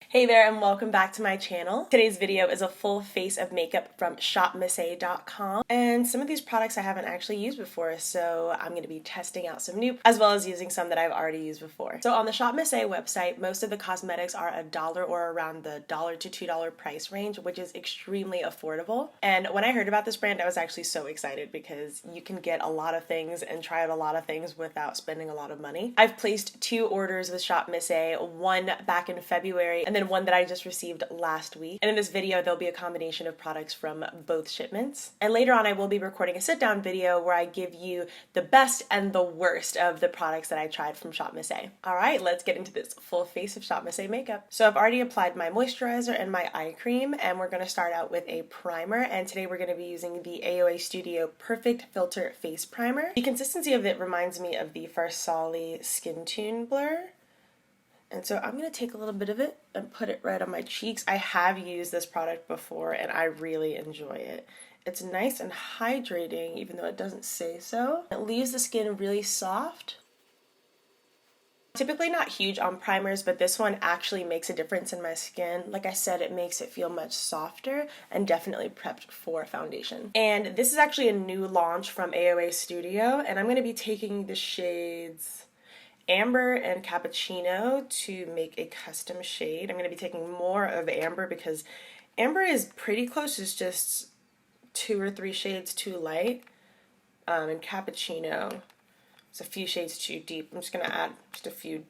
Hey there and welcome back to my channel. Today's video is a full face of makeup from shopmisse.com, and some of these products I haven't actually used before, so I'm going to be testing out some new as well as using some that I've already used before. So on the Shop Misse website, most of the cosmetics are $1 or around the $1 to $2 price range, which is extremely affordable. And when I heard about this brand, I was actually so excited because you can get a lot of things and try out a lot of things without spending a lot of money. I've placed 2 orders with Shop Misse, one back in February and then one that I just received last week. And in this video, there'll be a combination of products from both shipments. And later on, I will be recording a sit-down video where I give you the best and the worst of the products that I tried from Shop Misse. All right, let's get into this full face of Shop Misse makeup. So I've already applied my moisturizer and my eye cream, and we're gonna start out with a primer. And today we're gonna be using the AOA Studio Perfect Filter Face Primer. The consistency of it reminds me of the Farsali Skin Tune Blur. And so I'm going to take a little bit of it and put it right on my cheeks. I have used this product before and I really enjoy it. It's nice and hydrating even though it doesn't say so. It leaves the skin really soft. Typically not huge on primers, but this one actually makes a difference in my skin. Like I said, it makes it feel much softer and definitely prepped for foundation. And this is actually a new launch from AOA Studio, and I'm going to be taking the shades Amber and Cappuccino to make a custom shade. I'm going to be taking more of Amber because Amber is pretty close. It's just 2 or 3 shades too light. And Cappuccino is a few shades too deep. I'm just going to add just a few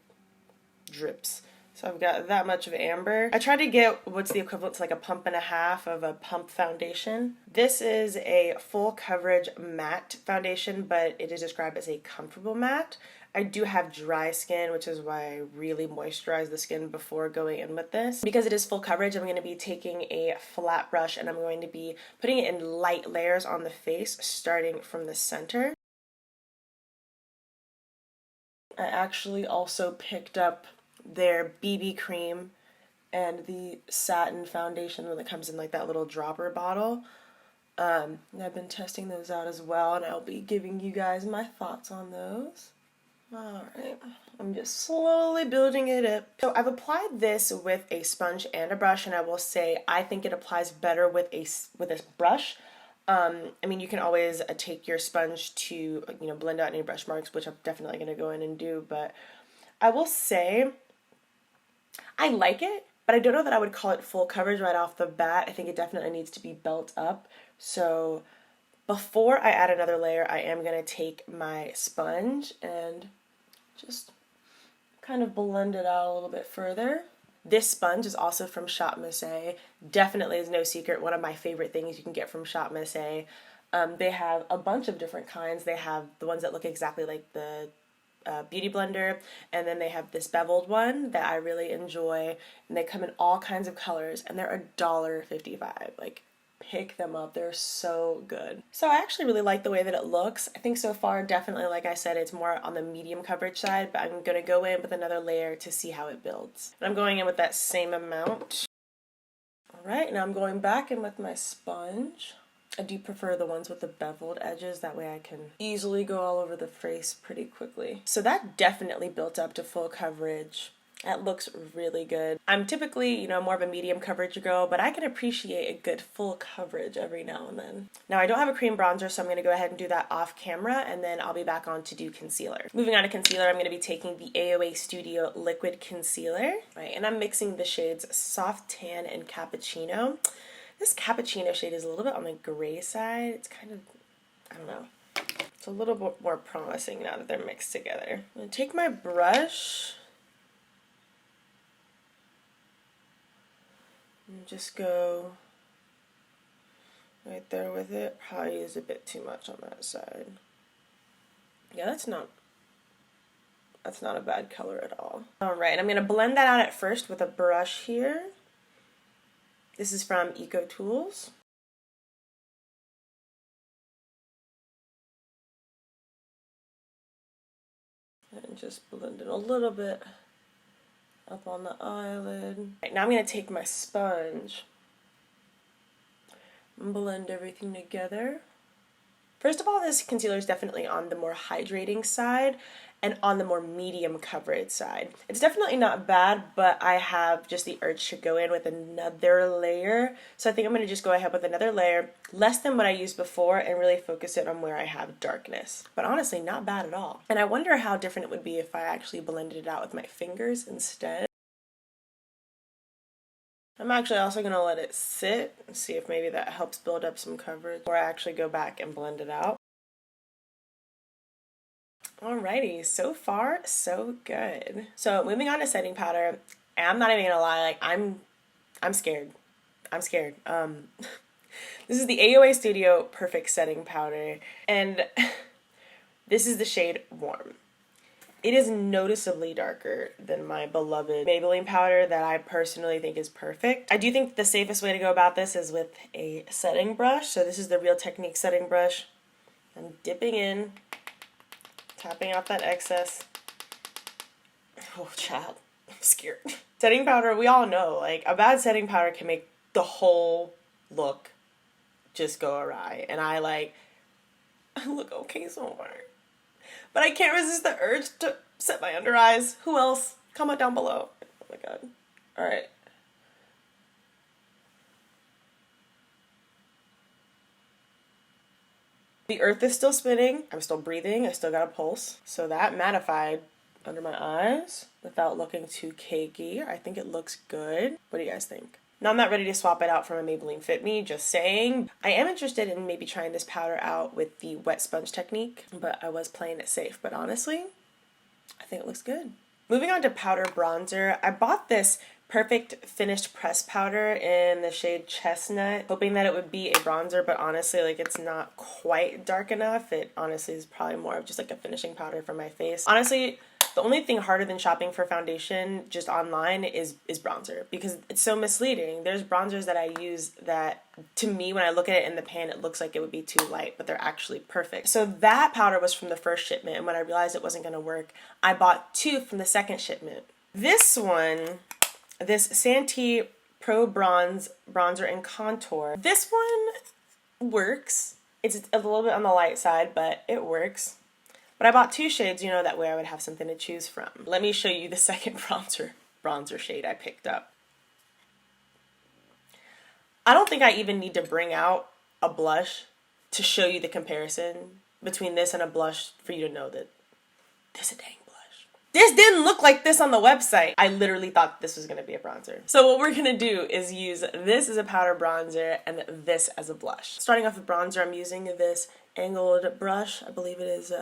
drips. So I've got that much of Amber. I tried to get what's the equivalent to like a pump and a half of a pump foundation. This is a full coverage matte foundation, but it is described as a comfortable matte. I do have dry skin, which is why I really moisturize the skin before going in with this. Because it is full coverage, I'm going to be taking a flat brush and I'm going to be putting it in light layers on the face, starting from the center. I actually also picked up their BB cream and the satin foundation when it comes in like that little dropper bottle. And I've been testing those out as well, and I'll be giving you guys my thoughts on those. Alright, I'm just slowly building it up. So I've applied this with a sponge and a brush, and I will say I think it applies better with a brush. I mean, you can always take your sponge to, blend out any brush marks, which I'm definitely going to go in and do, but I will say I like it, but I don't know that I would call it full coverage right off the bat. I think it definitely needs to be built up. So before I add another layer, I am going to take my sponge and just kind of blend it out a little bit further. This sponge is also from Shop Misse. Definitely is no secret one of my favorite things you can get from Shop Misse. They have a bunch of different kinds. They have the ones that look exactly like the beauty blender, and then they have this beveled one that I really enjoy, and they come in all kinds of colors, and they're $1.55. Like, pick them up, they're so good. So I actually really like the way that it looks. I think so far, definitely, like I said, it's more on the medium coverage side, but I'm gonna go in with another layer to see how it builds. And I'm going in with that same amount. All right, now I'm going back in with my sponge. I do prefer the ones with the beveled edges, that way I can easily go all over the face pretty quickly. So that definitely built up to full coverage. That looks really good. I'm typically, more of a medium coverage girl, but I can appreciate a good full coverage every now and then. Now I don't have a cream bronzer, so I'm gonna go ahead and do that off camera, and then I'll be back on to do concealer. Moving on to concealer, I'm gonna be taking the AOA Studio Liquid Concealer, right? And I'm mixing the shades Soft Tan and Cappuccino. This Cappuccino shade is a little bit on the gray side. It's kind of, I don't know. It's a little bit more promising now that they're mixed together. I'm gonna take my brush and just go right there with it. Probably use a bit too much on that side. Yeah, that's not a bad color at all. All right, I'm gonna blend that out at first with a brush here. This is from Eco Tools. And just blend it a little bit up on the eyelid. Right, now I'm going to take my sponge and blend everything together. First of all, this concealer is definitely on the more hydrating side, and on the more medium coverage side. It's definitely not bad, but I have just the urge to go in with another layer. So I think I'm going to just go ahead with another layer, less than what I used before, and really focus it on where I have darkness. But honestly, not bad at all. And I wonder how different it would be if I actually blended it out with my fingers instead. I'm actually also going to let it sit and see if maybe that helps build up some coverage before I actually go back and blend it out. Alrighty, so far so good. So moving on to setting powder, and I'm not even gonna lie, like I'm scared. I'm scared. This is the AOA Studio Perfect Setting Powder, and this is the shade Warm. It is noticeably darker than my beloved Maybelline powder that I personally think is perfect. I do think the safest way to go about this is with a setting brush. So this is the Real Technique setting brush. I'm dipping in, tapping off that excess. Oh, child, I'm scared. Setting powder, we all know, like a bad setting powder can make the whole look just go awry. And I look okay so far. But I can't resist the urge to set my under eyes. Who else? Comment down below. Oh my god. Alright. The earth is still spinning. I'm still breathing. I still got a pulse. So that mattified under my eyes without looking too cakey. I think it looks good. What do you guys think? Now, I'm not ready to swap it out from a Maybelline Fit Me, just saying. I am interested in maybe trying this powder out with the wet sponge technique, but I was playing it safe. But honestly, I think it looks good. Moving on to powder bronzer, I bought this Perfect Finished Press powder in the shade Chestnut, hoping that it would be a bronzer, but honestly, like, it's not quite dark enough. It honestly is probably more of just like a finishing powder for my face. Honestly, the only thing harder than shopping for foundation just online is bronzer, because it's so misleading. There's bronzers that I use that, to me, when I look at it in the pan, it looks like it would be too light, but they're actually perfect. So that powder was from the first shipment, and when I realized it wasn't going to work, I bought 2 from the second shipment. This one, this Santee Pro Bronzer and Contour, this one works. It's a little bit on the light side, but it works. But I bought 2 shades, you know, that way I would have something to choose from. Let me show you the second bronzer shade I picked up. I don't think I even need to bring out a blush to show you the comparison between this and a blush for you to know that this is a dang blush. This didn't look like this on the website. I literally thought this was going to be a bronzer. So what we're going to do is use this as a powder bronzer and this as a blush. Starting off with bronzer, I'm using this angled brush. I believe it is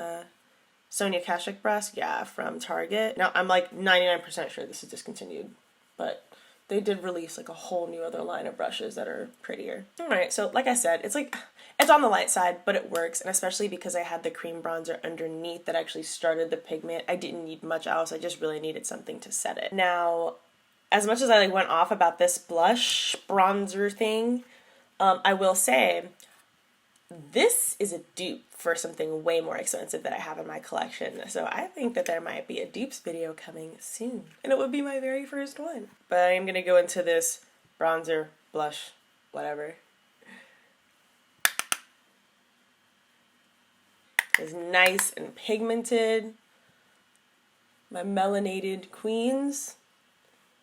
Sonia Kashuk brush, yeah, from Target. Now, I'm like 99% sure this is discontinued, but they did release like a whole new other line of brushes that are prettier. Alright, so like I said, it's on the light side, but it works, and especially because I had the cream bronzer underneath that actually started the pigment, I didn't need much else. I just really needed something to set it. Now, as much as I went off about this blush bronzer thing, I will say, this is a dupe for something way more expensive that I have in my collection. So I think that there might be a dupes video coming soon. And it would be my very first one. But I'm going to go into this bronzer, blush, whatever. It's nice and pigmented. My melanated queens.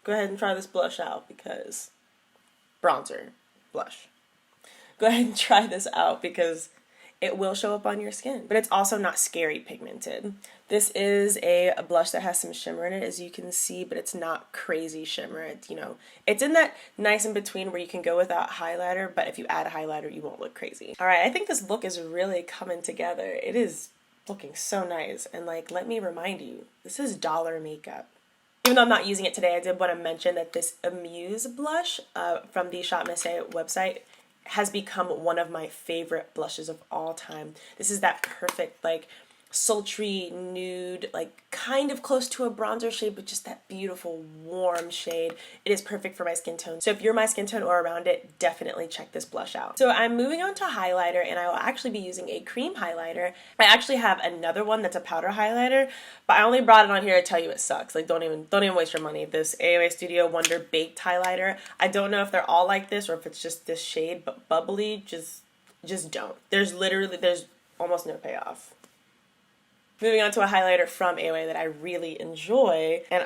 Go ahead and try this blush out because bronzer, blush. Go ahead and try this out because it will show up on your skin. But it's also not scary pigmented. This is a blush that has some shimmer in it, as you can see, but it's not crazy shimmer. It's, you know, it's in that nice in between where you can go without highlighter, but if you add a highlighter, you won't look crazy. All right, I think this look is really coming together. It is looking so nice. And like, let me remind you, this is dollar makeup. Even though I'm not using it today, I did want to mention that this Amuse blush from the Shop Miss A website has become one of my favorite blushes of all time. This is that perfect, like, sultry nude, like kind of close to a bronzer shade, but just that beautiful warm shade. It is perfect for my skin tone. So if you're my skin tone or around it, definitely check this blush out. So I'm moving on to highlighter, and I will actually be using a cream highlighter. I actually have another one that's a powder highlighter, but I only brought it on here to tell you it sucks. Like, don't even waste your money. This AOA Studio Wonder Baked highlighter. I don't know if they're all like this or if it's just this shade, but bubbly, just don't. There's almost no payoff. Moving on to a highlighter from AOA that I really enjoy, and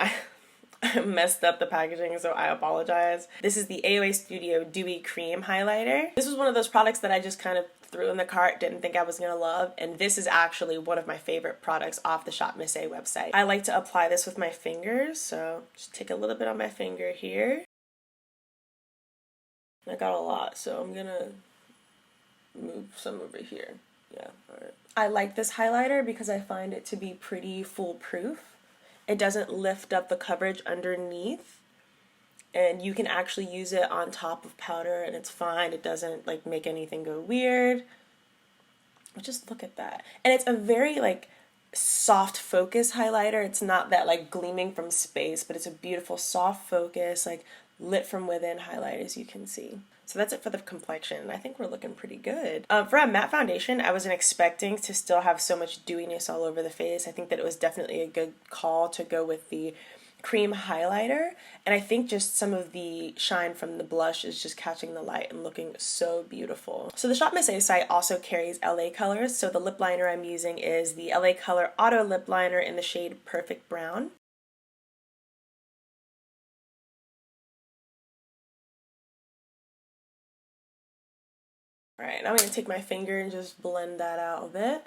I messed up the packaging, so I apologize. This is the AOA Studio Dewy Cream Highlighter. This was one of those products that I just kind of threw in the cart, didn't think I was gonna love, and this is actually one of my favorite products off the Shop Miss A website. I like to apply this with my fingers, so just take a little bit on my finger here. I got a lot, so I'm gonna move some over here. Yeah, alright. I like this highlighter because I find it to be pretty foolproof. It doesn't lift up the coverage underneath, and you can actually use it on top of powder and it's fine. It doesn't like make anything go weird. Just look at that. And it's a very like soft focus highlighter. It's not that like gleaming from space, but it's a beautiful soft focus, like lit from within highlight, as you can see. So that's it for the complexion. I think we're looking pretty good. For a matte foundation, I wasn't expecting to still have so much dewiness all over the face. I think that it was definitely a good call to go with the cream highlighter, and I think just some of the shine from the blush is just catching the light and looking so beautiful. So the Shop Miss A site also carries LA colors, so the lip liner I'm using is the LA Color Auto Lip Liner in the shade Perfect Brown. Alright, now I'm going to take my finger and just blend that out a bit.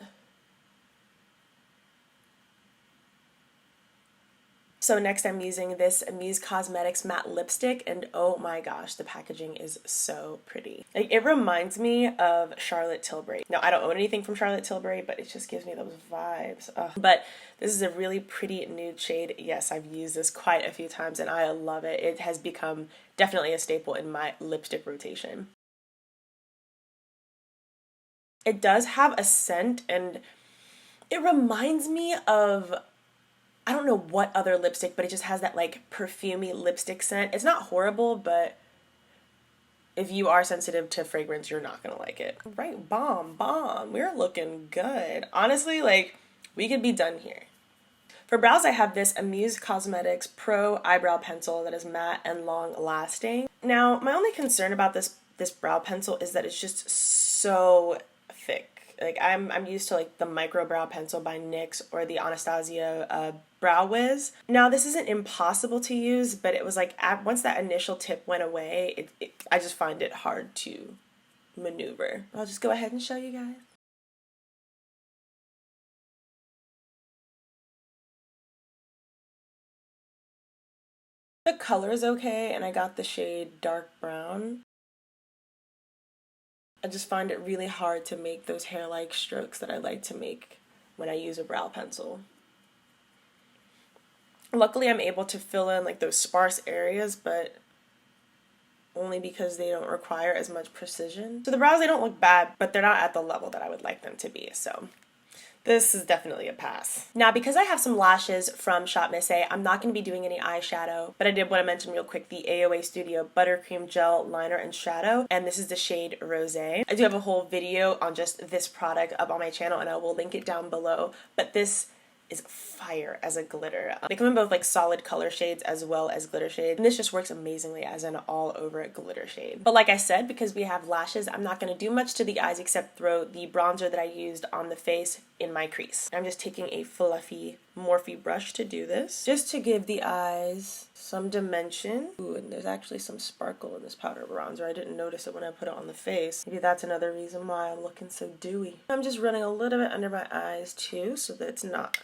So next I'm using this Amuse Cosmetics matte lipstick, and oh my gosh, the packaging is so pretty. Like, it reminds me of Charlotte Tilbury. Now, I don't own anything from Charlotte Tilbury, but it just gives me those vibes. But this is a really pretty nude shade. Yes, I've used this quite a few times and I love it. It has become definitely a staple in my lipstick rotation. It does have a scent, and it reminds me of, I don't know what other lipstick, but it just has that like perfumey lipstick scent. It's not horrible, but if you are sensitive to fragrance, you're not gonna like it. Right, bomb. We're looking good. Honestly, like, we could be done here. For brows, I have this Amuse Cosmetics Pro Eyebrow Pencil that is matte and long lasting. Now, my only concern about this brow pencil is that it's just so thick. Like, I'm used to like the micro brow pencil by NYX or the Anastasia Brow Wiz. Now, this isn't impossible to use, but it was like once that initial tip went away, I just find it hard to maneuver. I'll just go ahead and show you guys. The color is okay, and I got the shade dark brown. I just find it really hard to make those hair-like strokes that I like to make when I use a brow pencil. Luckily, I'm able to fill in like those sparse areas, but only because they don't require as much precision. So the brows, they don't look bad, but they're not at the level that I would like them to be, so this is definitely a pass. Now, because I have some lashes from Shop Miss A, I'm not going to be doing any eyeshadow, but I did want to mention real quick the AOA Studio Buttercream Gel Liner and Shadow, and this is the shade Rosé. I do have a whole video on just this product up on my channel, and I will link it down below, but this is fire as a glitter. They come in both like solid color shades as well as glitter shades, and this just works amazingly as an all over glitter shade. But like I said, because we have lashes, I'm not going to do much to the eyes except throw the bronzer that I used on the face in my crease. I'm just taking a fluffy Morphe brush to do this, just to give the eyes some dimension. Ooh, and there's actually some sparkle in this powder bronzer. I didn't notice it when I put it on the face. Maybe that's another reason why I'm looking so dewy. I'm just running a little bit under my eyes too, so that it's not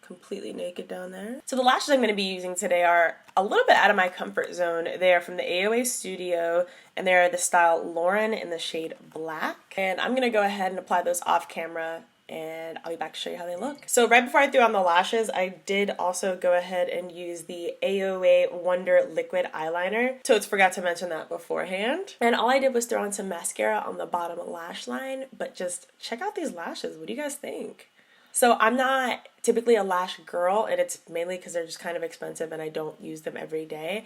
completely naked down there. So the lashes I'm going to be using today are a little bit out of my comfort zone. They are from the AOA Studio, and they are the style Lauren in the shade Black. And I'm going to go ahead and apply those off camera, and I'll be back to show you how they look. So right before I threw on the lashes, I did also go ahead and use the AOA Wonder Liquid Eyeliner. Totes forgot to mention that beforehand. And all I did was throw on some mascara on the bottom lash line, but just check out these lashes. What do you guys think? So I'm not typically a lash girl, and it's mainly because they're just kind of expensive and I don't use them every day.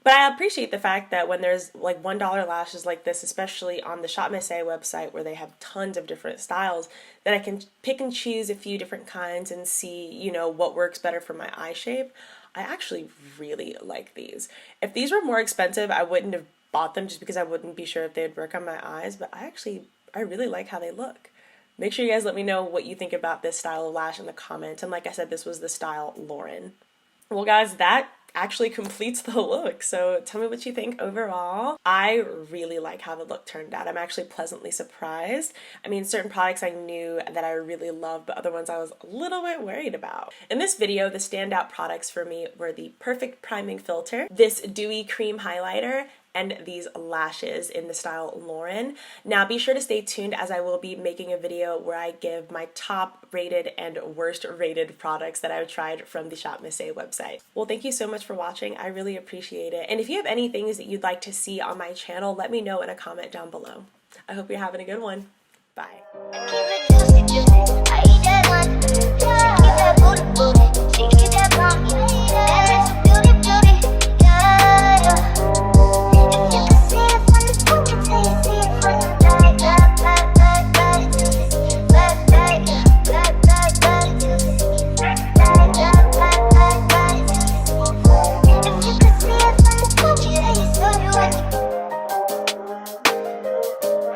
But I appreciate the fact that when there's like $1 lashes like this, especially on the Shop Miss A website where they have tons of different styles, that I can pick and choose a few different kinds and see, you know, what works better for my eye shape. I actually really like these. If these were more expensive, I wouldn't have bought them just because I wouldn't be sure if they would work on my eyes, but I really like how they look. Make sure you guys let me know what you think about this style of lash in the comments. And like I said, this was the style Lauren. Well guys, that actually completes the look. So tell me what you think overall. I really like how the look turned out. I'm actually pleasantly surprised. I mean, certain products I knew that I really loved, but other ones I was a little bit worried about. In this video, the standout products for me were the Perfect Priming Filter, this Dewy Cream Highlighter, and these lashes in the style Lauren. Now be sure to stay tuned as I will be making a video where I give my top rated and worst rated products that I've tried from the Shop Miss A website. Well, thank you so much for watching. I really appreciate it. And if you have any things that you'd like to see on my channel, let me know in a comment down below. I hope you're having a good one. Bye.